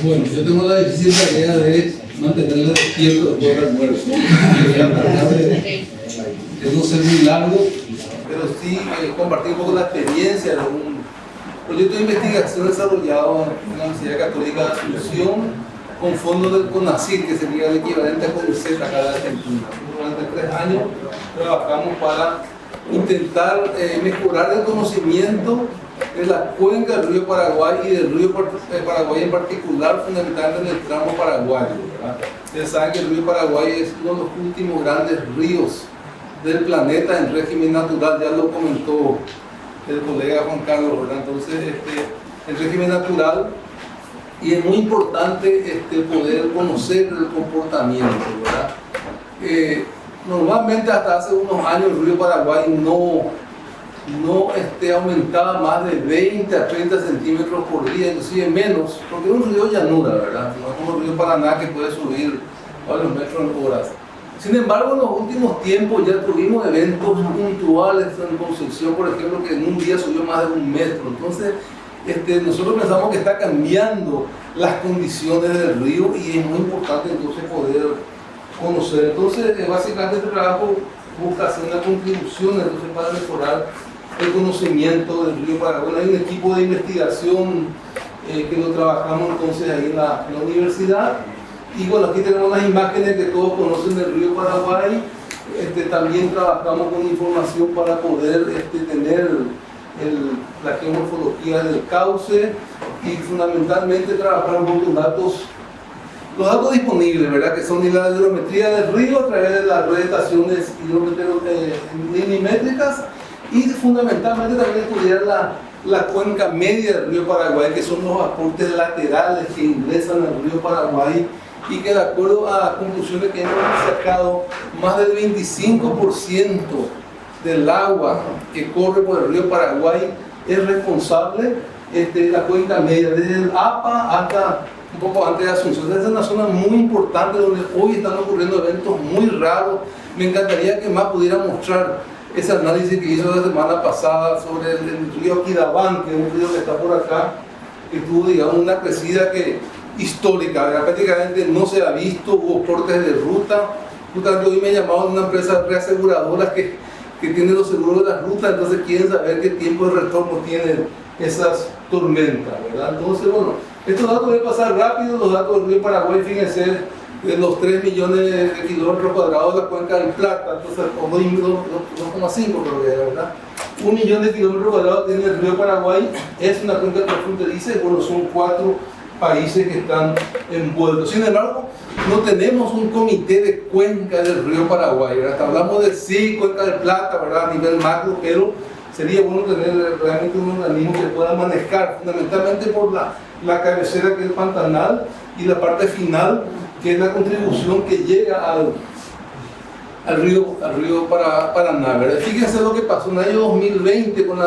Bueno, yo tengo la difícil tarea de mantenerle despierto después del almuerzo. Voy a tratar de no ser muy largo, pero sí compartir un poco la experiencia de un proyecto de investigación desarrollado en la Universidad Católica de Asunción con fondos del CONACYT, que sería el equivalente a CONICET acá de Argentina. Durante 3 años trabajamos para intentar mejorar el conocimiento de la cuenca del río Paraguay y del río Paraguay en particular, fundamentalmente en el tramo paraguayo, ¿verdad? Ustedes saben que el río Paraguay es uno de los últimos grandes ríos del planeta en régimen natural, ya lo comentó el colega Juan Carlos, ¿verdad? Entonces, el régimen natural, y es muy importante poder conocer el comportamiento, ¿verdad? Normalmente hasta hace unos años el río Paraguay no aumentaba más de 20 a 30 centímetros por día, inclusive menos, porque es un río llanura, ¿verdad? No es como el río Paraná que puede subir varios metros en horas. Sin embargo, en los últimos tiempos ya tuvimos eventos puntuales en Concepción, por ejemplo, que en un día subió más de 1 metro. Entonces, nosotros pensamos que está cambiando las condiciones del río y es muy importante entonces poder conocer. Entonces, básicamente este trabajo busca hacer una contribución entonces para mejorar el conocimiento del río Paraguay. Hay un equipo de investigación que lo trabajamos entonces ahí en la universidad. Y bueno, aquí tenemos las imágenes que todos conocen del río Paraguay. También trabajamos con información para poder tener la geomorfología del cauce y fundamentalmente trabajar con los datos disponibles, ¿verdad? Que son la hidrometría del río a través de las redes de estaciones milimétricas y fundamentalmente también estudiar la cuenca media del río Paraguay, que son los aportes laterales que ingresan al río Paraguay y que de acuerdo a conclusiones que hemos sacado, más del 25% del agua que corre por el río Paraguay es responsable de la cuenca media, desde el APA hasta un poco antes de Asunción. Esa es una zona muy importante donde hoy están ocurriendo eventos muy raros. Me encantaría que más pudiera mostrar ese análisis que hizo la semana pasada sobre el río Quidabán, que es un río que está por acá, que tuvo, digamos, una crecida histórica, ¿verdad? Prácticamente no se ha visto, hubo cortes de ruta. Justamente hoy me llamaron de una empresa reaseguradora que tiene los seguros de las rutas, entonces quieren saber qué tiempo de retorno tienen esas tormentas, ¿verdad? Entonces, bueno, estos datos deben pasar rápido. Los datos del río Paraguay, fíjense, de los 3 millones de kilómetros cuadrados de la cuenca del Plata, entonces, o 2,5 creo que era, ¿verdad? 1 millón de kilómetros cuadrados tiene el río Paraguay, es una cuenca transfronteriza y bueno, son 4 países que están envueltos. Sin embargo, no tenemos un comité de cuenca del río Paraguay, ¿verdad? Hasta hablamos de sí, cuenca del Plata, ¿verdad? A nivel macro, pero sería bueno tener realmente un organismo que pueda manejar, fundamentalmente por la cabecera que es el Pantanal y la parte final que es la contribución que llega al río Paraná, ¿verdad? Fíjense lo que pasó en el año 2020 con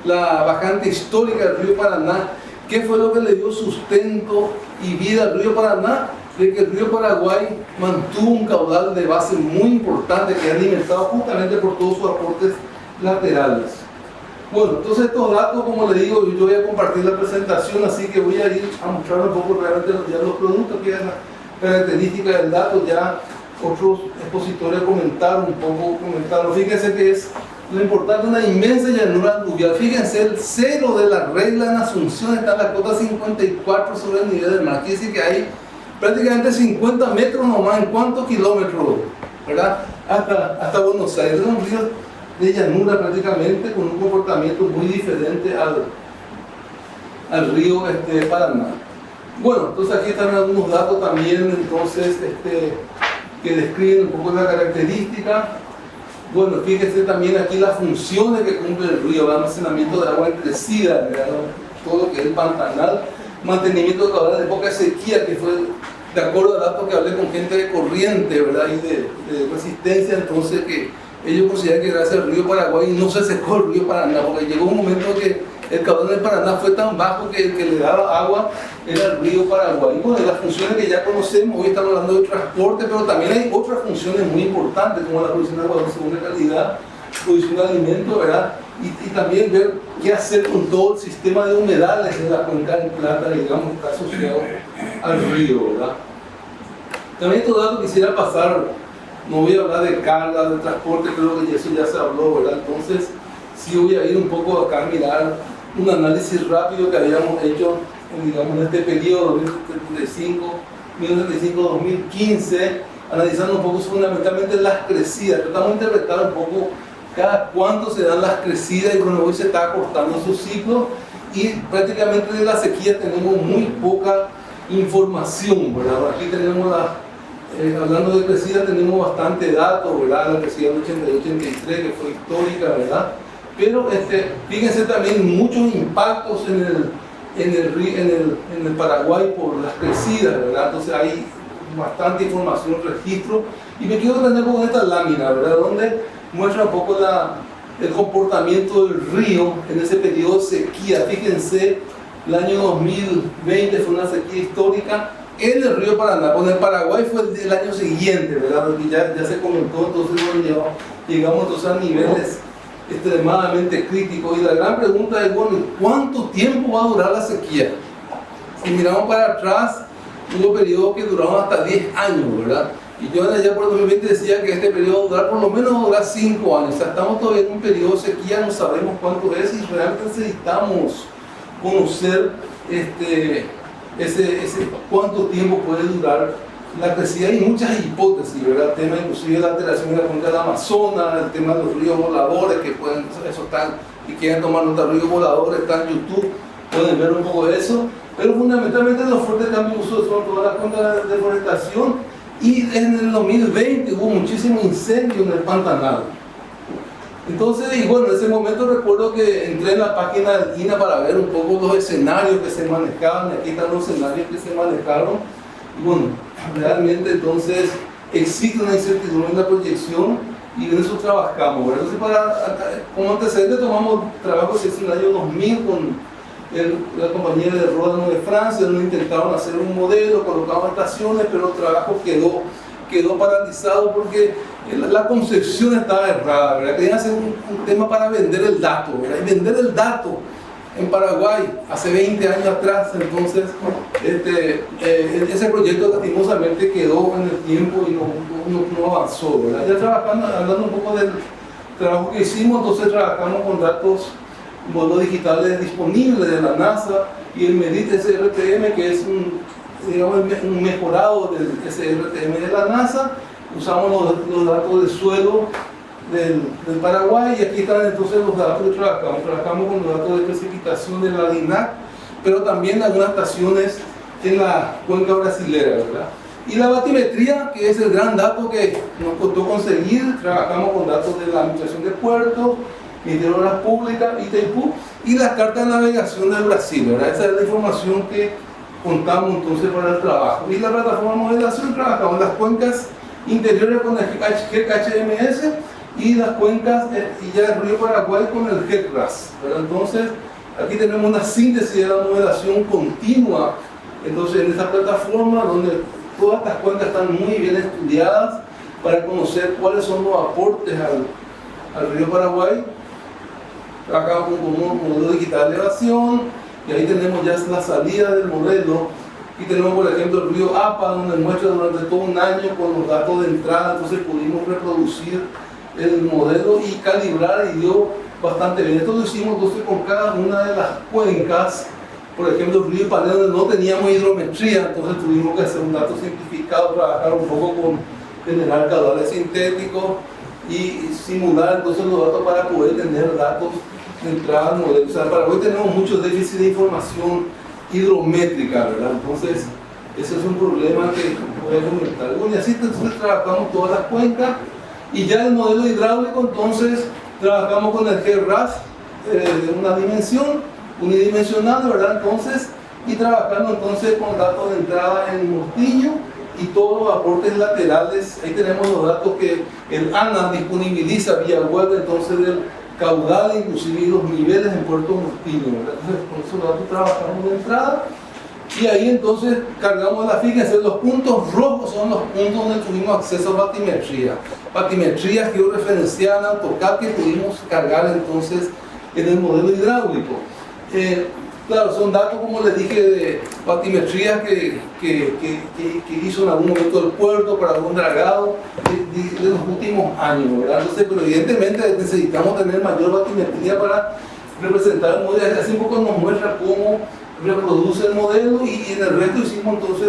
la bajante histórica del río Paraná. ¿Qué fue lo que le dio sustento y vida al río Paraná? De que el río Paraguay mantuvo un caudal de base muy importante que es alimentado justamente por todos sus aportes laterales. Bueno, entonces estos datos, como le digo, yo voy a compartir la presentación, así que voy a ir a mostrar un poco realmente ya los productos, que es la característica del dato. Ya otros expositores comentaron un poco. Fíjense que es lo importante, una inmensa llanura aluvial. Fíjense, el cero de la regla en Asunción está en la cota 54 sobre el nivel del mar. Quiere decir que hay prácticamente 50 metros nomás. ¿En cuántos kilómetros? ¿Verdad? Hasta Buenos Aires. Es un río de llanura prácticamente, con un comportamiento muy diferente al río Paraná. Bueno, entonces aquí están algunos datos también, entonces, que describen un poco la característica. Bueno, fíjense también aquí las funciones que cumple el río: el almacenamiento de agua en crecida, ¿verdad? Todo lo que es el Pantanal, mantenimiento de caudal de época de sequía, que fue de acuerdo a datos que hablé con gente de corriente, ¿verdad? Y de resistencia, entonces que ellos consideran que gracias al río Paraguay no se secó el río Paraná, porque llegó un momento que el caudal del Paraná fue tan bajo que el que le daba agua era el río Paraguay. Y bueno, las funciones que ya conocemos, hoy estamos hablando de transporte, pero también hay otras funciones muy importantes, como la producción de agua de segunda calidad, producción de alimentos, ¿verdad? Y también ver qué hacer con todo el sistema de humedales de la cuenca del Plata, digamos, que está asociado al río, ¿verdad? También estos datos quisiera pasar, no voy a hablar de carga, de transporte, creo que eso ya se habló, ¿verdad? Entonces, sí voy a ir un poco acá a mirar un análisis rápido que habíamos hecho digamos, en este periodo 1935-2015, analizando un poco fundamentalmente las crecidas. Tratamos de interpretar un poco cada cuánto se dan las crecidas y bueno, hoy se está acortando su ciclo y prácticamente de la sequía tenemos muy poca información, ¿verdad? Aquí tenemos hablando de crecida tenemos bastante datos, ¿verdad? La crecida del 82-83 que fue histórica, ¿verdad? Pero fíjense también muchos impactos en el Paraguay por las crecidas, ¿verdad? Entonces hay bastante información, registro, y me quiero detener con esta lámina, ¿verdad? Donde muestra un poco el comportamiento del río en ese periodo de sequía. Fíjense, el año 2020 fue una sequía histórica en el río Paraná. Con el Paraguay fue el año siguiente, ¿verdad? Porque ya se comentó, entonces bueno, llegamos entonces a niveles extremadamente críticos. Y la gran pregunta es, bueno, ¿cuánto tiempo va a durar la sequía? Si miramos para atrás, hubo periodos que duraron hasta 10 años, ¿verdad? Y yo allá por 2020 decía que este periodo va a durar, por lo menos va a durar 5 años. O sea, estamos todavía en un periodo de sequía, no sabemos cuánto es y realmente necesitamos conocer cuánto tiempo puede durar la crecida. Hay muchas hipótesis, ¿verdad? El tema inclusive de la alteración de la cuenca del Amazonas, el tema de los ríos voladores que pueden, eso están, y quieren tomar nota de ríos voladores, está en YouTube, pueden ver un poco de eso, pero fundamentalmente los fuertes cambios de uso de suelo, toda la cuenca de deforestación. Y en el 2020 hubo muchísimo incendio en el Pantanal. Entonces, y bueno, en ese momento recuerdo que entré en la página del INA para ver un poco los escenarios que se manejaban, y aquí están los escenarios que se manejaron. Y bueno, realmente entonces existe una incertidumbre en la proyección y en eso trabajamos, ¿verdad? Entonces, como antecedente tomamos trabajo que se hizo en el año 2000 con la compañía de Rodano de Francia, donde intentaron hacer un modelo, colocaban estaciones, pero el trabajo quedó paralizado porque la concepción estaba errada, ¿verdad? Querían hacer un tema para vender el dato, ¿verdad? Y vender el dato en Paraguay hace 20 años atrás, entonces ese proyecto lastimosamente quedó en el tiempo y no avanzó, ¿verdad? Ya trabajando, hablando un poco del trabajo que hicimos, entonces trabajamos con datos, modelos digitales disponibles de la NASA y el MEDIT SRTM, que es un mejorado del SRTM de la NASA. Usamos los datos del suelo del Paraguay y aquí están entonces los datos que trabajamos con los datos de precipitación de la DINAC, pero también algunas estaciones en la cuenca brasilera, ¿verdad? Y la batimetría, que es el gran dato que nos costó conseguir, trabajamos con datos de la Administración de Puertos, Ministerio de Obras Públicas, Itaipú, y las cartas de navegación del Brasil, ¿verdad? Esa es la información que contamos entonces para el trabajo. Y la plataforma de modelación, trabajamos en las cuencas interiores con el GHMS y las cuencas y ya el río Paraguay con el GECRAS, ¿verdad? Entonces, aquí tenemos una síntesis de la modelación continua, entonces en esa plataforma donde todas estas cuencas están muy bien estudiadas para conocer cuáles son los aportes al río Paraguay. Trabajamos con un modelo digital de elevación y ahí tenemos ya la salida del modelo y tenemos por ejemplo el río APA, donde muestra durante todo un año con los datos de entrada, entonces pudimos reproducir el modelo y calibrar y dio bastante bien. Esto lo hicimos entonces con cada una de las cuencas. Por ejemplo, el río Ipanema, donde no teníamos hidrometría, entonces tuvimos que hacer un dato simplificado, trabajar un poco con generar caudales sintéticos y simular entonces los datos para poder tener datos de entrada al modelo. O sea, para hoy tenemos muchos déficits de información hidrométrica, ¿verdad? Entonces, ese es un problema que puede comentar. Bueno, y así entonces trabajamos todas las cuencas y ya el modelo hidráulico, entonces trabajamos con el GRAS de una dimensión unidimensional, ¿verdad? Entonces, y trabajando entonces con datos de entrada en Mostillo y todos los aportes laterales. Ahí tenemos los datos que el ANA disponibiliza vía web, entonces del caudal, inclusive los niveles en Puerto Mostillo, ¿verdad? Entonces, con esos datos trabajamos de entrada y ahí entonces cargamos la fíjense, los puntos rojos son los puntos donde tuvimos acceso a batimetría georreferencial AutoCAD que pudimos cargar entonces en el modelo hidráulico. Claro, son datos, como les dije, de batimetrías que hizo en algún momento el puerto para algún dragado de los últimos años, ¿verdad? Entonces, pero evidentemente necesitamos tener mayor batimetría para representar el modelo. Así un poco nos muestra cómo reproduce el modelo y en el resto hicimos entonces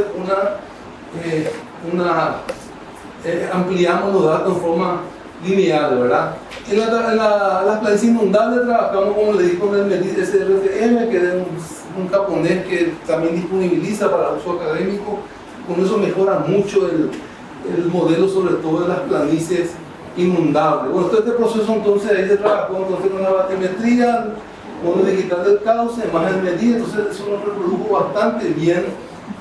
ampliamos los datos en forma lineal, ¿verdad? En las planillas inundables trabajamos, como le dije, con el MEDIS SRTM, que es un japonés que también disponibiliza para uso académico. Con eso mejora mucho el modelo, sobre todo de las planicies inundables. Bueno, todo este proceso entonces ahí se trabajó entonces con la batimetría, con el digital del cauce, más el MEDIS, entonces eso nos reprodujo bastante bien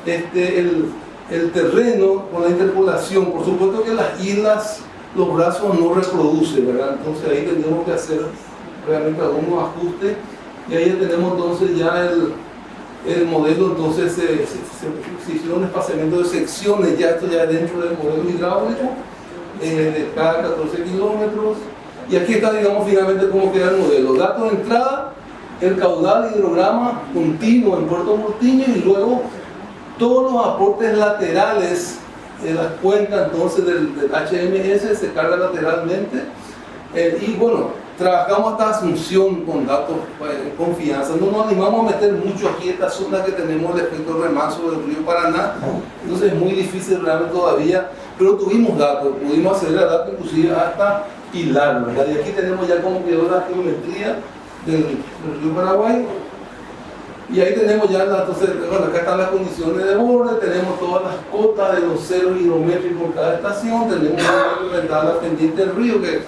el terreno con la interpolación. Por supuesto que las islas, los brazos no reproducen, ¿verdad? Entonces ahí tenemos que hacer realmente algunos ajustes y ahí tenemos entonces ya el modelo. Entonces se hicieron un espaciamiento de secciones, ya esto ya dentro del modelo hidráulico de cada 14 kilómetros, y aquí está, digamos, finalmente cómo queda el modelo. Datos de entrada, el caudal hidrograma continuo en Puerto Murtiño, y luego todos los aportes laterales de las cuencas entonces del HMS se carga lateralmente, y bueno, trabajamos hasta Asunción con datos en confianza. No nos animamos a meter mucho aquí esta zona que tenemos el efecto remanso del río Paraná, entonces es muy difícil realmente todavía, pero tuvimos datos, pudimos acceder a datos inclusive hasta Pilar, ¿verdad? Y aquí tenemos ya como quedó la geometría del río Paraguay. Y ahí tenemos ya, entonces, bueno, acá están las condiciones de borde, tenemos todas las cotas de los ceros hidrométricos en cada estación, tenemos la pendiente del río, que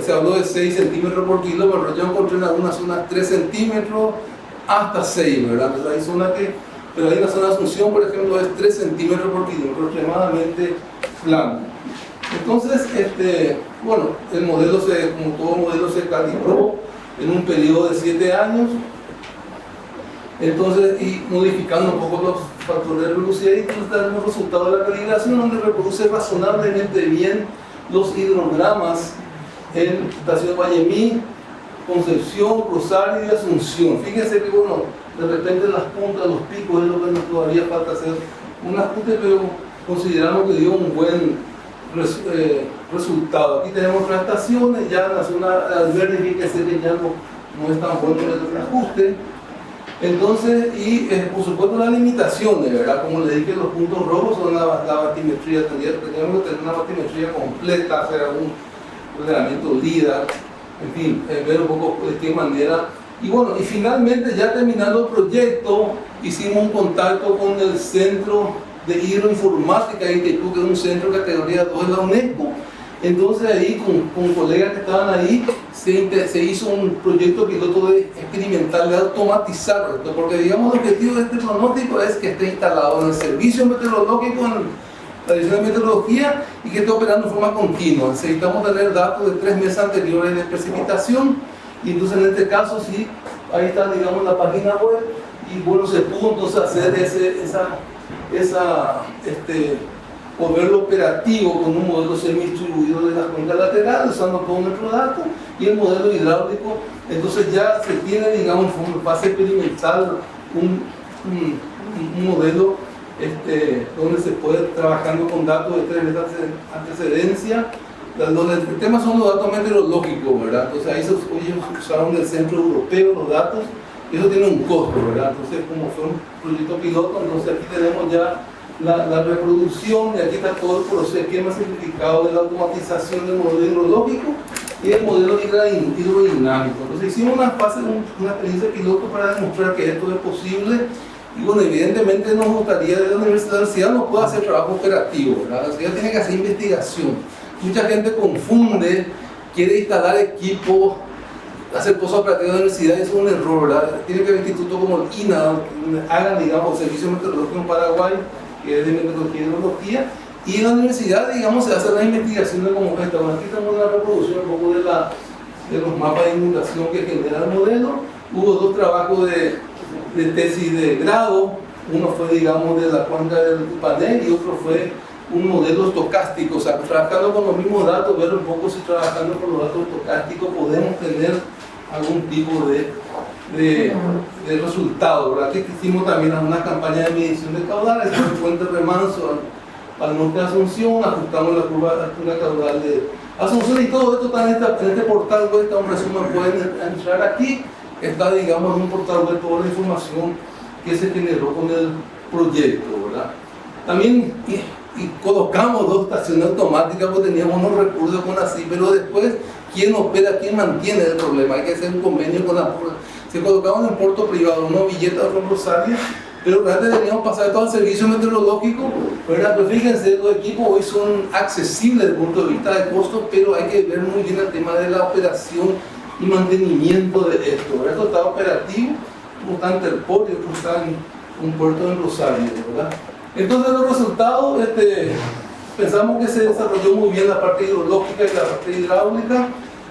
se habló de 6 centímetros por kilómetro, yo encontré en algunas zonas 3 centímetros hasta 6, ¿verdad? Pues hay zonas pero hay una zona de Asunción, por ejemplo, es 3 centímetros por kilómetro, extremadamente plano. Entonces, bueno, el modelo, como todo modelo, se calibró en un periodo de 7 años. Entonces, y modificando un poco los factores de velocidad, y entonces tenemos resultado de la calibración, donde reproduce razonablemente bien los hidrogramas en estación Vallemí, Concepción, Rosario y Asunción. Fíjense que, bueno, de repente las puntas, los picos, es lo que nos todavía falta hacer un ajuste, pero consideramos que dio un buen resultado. Aquí tenemos otras estaciones, ya en la zona verde, fíjense que ya no es tan bueno el ajuste. Entonces, y por supuesto las limitaciones, ¿verdad? Como les dije, los puntos rojos son la batimetría, tendríamos que tener una batimetría completa, hacer algún ordenamiento LIDAR, en fin, ver un poco de qué manera. Y bueno, y finalmente, ya terminando el proyecto, hicimos un contacto con el Centro de Hidroinformática de Itaipú, que es un centro de categoría 2 de la UNESCO. Entonces ahí con colegas que estaban ahí se hizo un proyecto piloto experimental de automatizar esto, porque digamos el objetivo de este pronóstico es que esté instalado en el servicio meteorológico, en la dirección de meteorología, y que esté operando en forma continua. Necesitamos tener datos de 3 meses anteriores de precipitación, y entonces en este caso sí, ahí está, digamos, la página web, y bueno, se pudo entonces hacer poderlo operativo con un modelo semi-distribuido de la cuenca lateral, usando todo nuestro dato, y el modelo hidráulico. Entonces ya se tiene, digamos, en fase experimental un modelo donde se puede trabajando con datos de 3 meses antecedencia. Donde el tema son los datos meteorológicos, ¿verdad? Entonces ahí ellos usaron del centro europeo los datos, y eso tiene un costo, ¿verdad? Entonces, como fue un proyecto piloto, entonces aquí tenemos ya la reproducción, y aquí está todo el esquema simplificado de la automatización del modelo hidrológico y el modelo hidrodinámico. Entonces hicimos una experiencia piloto para demostrar que esto es posible, y bueno, evidentemente nos gustaría de la universidad no puede hacer trabajo operativo, ¿verdad? La universidad tiene que hacer investigación. Mucha gente confunde, quiere instalar equipos, hacer cosas operativas de la universidad, y eso es un error, ¿verdad? Tiene que haber institutos como el INA, donde hagan, digamos, servicio meteorológico en Paraguay, que es de meteorología y hidrología, y en la universidad, digamos, se hacen las investigaciones como esta. Bueno, aquí tenemos una reproducción un poco de los mapas de inundación que genera el modelo. Hubo 2 trabajos de tesis de grado, uno fue, digamos, de la cuenca del panel, y otro fue un modelo estocástico, o sea, trabajando con los mismos datos, ver un poco si trabajando con los datos estocásticos podemos tener algún tipo de de resultados, ¿verdad? Que hicimos también una campaña de medición de caudales con el puente Remanso al norte de Asunción, ajustamos la curva de altura caudal de Asunción y todo esto está en este portal web, está un resumen, pueden entrar aquí, está digamos en un portal web toda la información que se generó con el proyecto, ¿verdad? También y colocamos 2 estaciones automáticas porque teníamos unos recursos con así, pero después, ¿quién opera, quién mantiene el problema? Hay que hacer un convenio con la... Se colocaban en puerto privado, una billeta de Rosario, pero realmente teníamos que pasar todo el servicio meteorológico, ¿verdad? Pero fíjense, los equipos hoy son accesibles desde el punto de vista de costos, pero hay que ver muy bien el tema de la operación y mantenimiento de esto, ¿verdad? Esto está operativo, como está en Terpor y otro está en un puerto en Rosario, ¿verdad? Entonces los resultados, pensamos que se desarrolló muy bien la parte hidrológica y la parte hidráulica,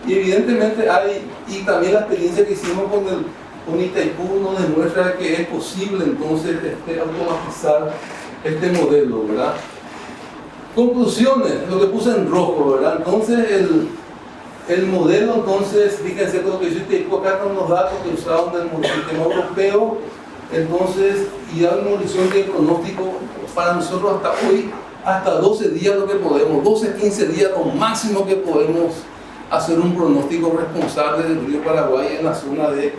y evidentemente hay, y también la experiencia que hicimos con Itaipú nos demuestra que es posible entonces automatizar este modelo, ¿verdad? Conclusiones, lo que puse en rojo, ¿verdad? Entonces el modelo, entonces, fíjense con lo que hizo Itaipú, acá están los datos que usaron del sistema europeo, entonces, y da un horizonte de pronóstico para nosotros hasta hoy, hasta 12 días lo que podemos, 12, 15 días lo máximo que podemos hacer un pronóstico responsable del río Paraguay en la zona del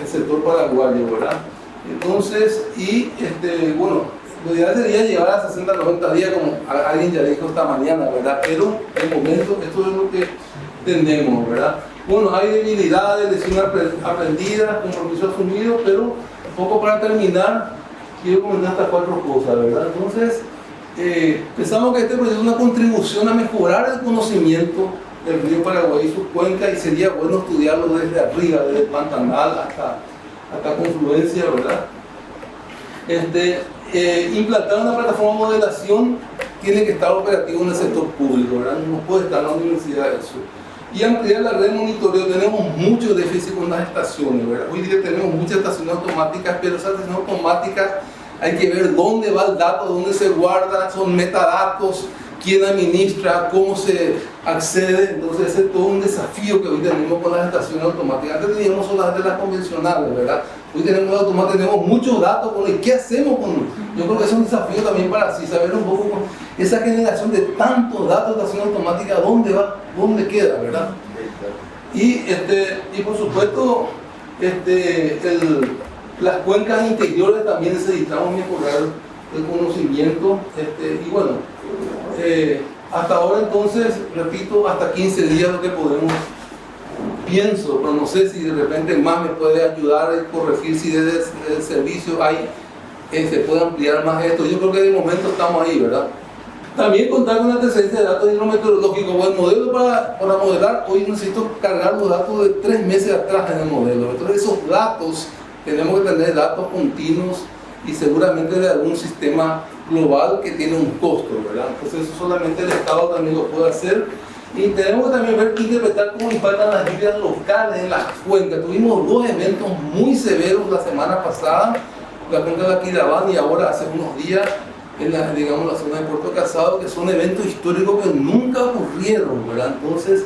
sector paraguayo, ¿verdad? Entonces, y bueno, lo ideal sería llegar a 60, 90 días, como alguien ya dijo esta mañana, ¿verdad? Pero de momento esto es lo que tenemos, ¿verdad? Bueno, hay debilidades, lecciones aprendidas, compromiso asumido, pero un poco para terminar, quiero comentar estas 4 cosas, ¿verdad? Entonces, pensamos que este proyecto es una contribución a mejorar el conocimiento del río Paraguay y sus cuencas, y sería bueno estudiarlo desde arriba, desde el Pantanal hasta Confluencia, ¿verdad? Implantar una plataforma de modelación tiene que estar operativo en el sector público, ¿verdad? No puede estar en la universidad eso. Y ampliar la red de monitoreo. Tenemos mucho déficit con las estaciones, ¿verdad? Hoy día tenemos muchas estaciones automáticas, pero esas estaciones automáticas hay que ver dónde va el dato, dónde se guarda, son metadatos, quién administra, cómo se accede. Entonces ese es todo un desafío que hoy tenemos con las estaciones automáticas. Antes teníamos solamente las convencionales, ¿verdad? Hoy tenemos automáticas, tenemos muchos datos con ellos. ¿Qué hacemos con ellos? Yo creo que es un desafío también para así saber un poco con esa generación de tantos datos de estación automática, ¿dónde va? ¿Dónde queda? ¿Verdad? Y por supuesto, las cuencas interiores también necesitamos mejorar el conocimiento, y bueno, hasta ahora entonces, repito, hasta 15 días lo que podemos, pienso, pero no sé si de repente más me puede ayudar a corregir si desde el servicio se puede ampliar más esto. Yo creo que de momento estamos ahí, ¿verdad? También contar con una antecedente de datos hidrometeorológicos. Bueno, el modelo para modelar, hoy necesito cargar los datos de 3 meses atrás en el modelo. Entonces esos datos, tenemos que tener datos continuos y seguramente de algún sistema global que tiene un costo, ¿verdad? Entonces eso solamente el Estado también lo puede hacer. Y tenemos que también ver, interpretar cómo impactan las lluvias locales en las cuencas. Tuvimos 2 eventos muy severos la semana pasada, la cuenca de Aquidabán y ahora hace unos días en la, digamos, la zona de Puerto Casado, que son eventos históricos que nunca ocurrieron, ¿verdad? Entonces,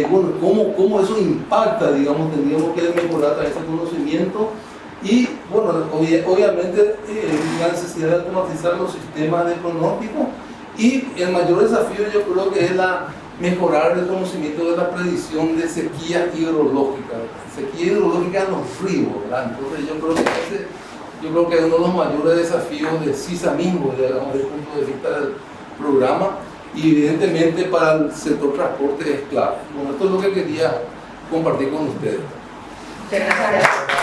bueno, ¿cómo eso impacta? Digamos, tendríamos que mejorar también ese conocimiento. Y bueno, obviamente la necesidad de automatizar los sistemas de pronóstico, y el mayor desafío yo creo que es mejorar el conocimiento de la predicción de sequía hidrológica en los ríos, ¿verdad? Entonces yo creo que es uno de los mayores desafíos de CISA mismo, desde el punto de vista del programa, y evidentemente para el sector transporte es clave. Bueno, esto es lo que quería compartir con ustedes. Muchas gracias.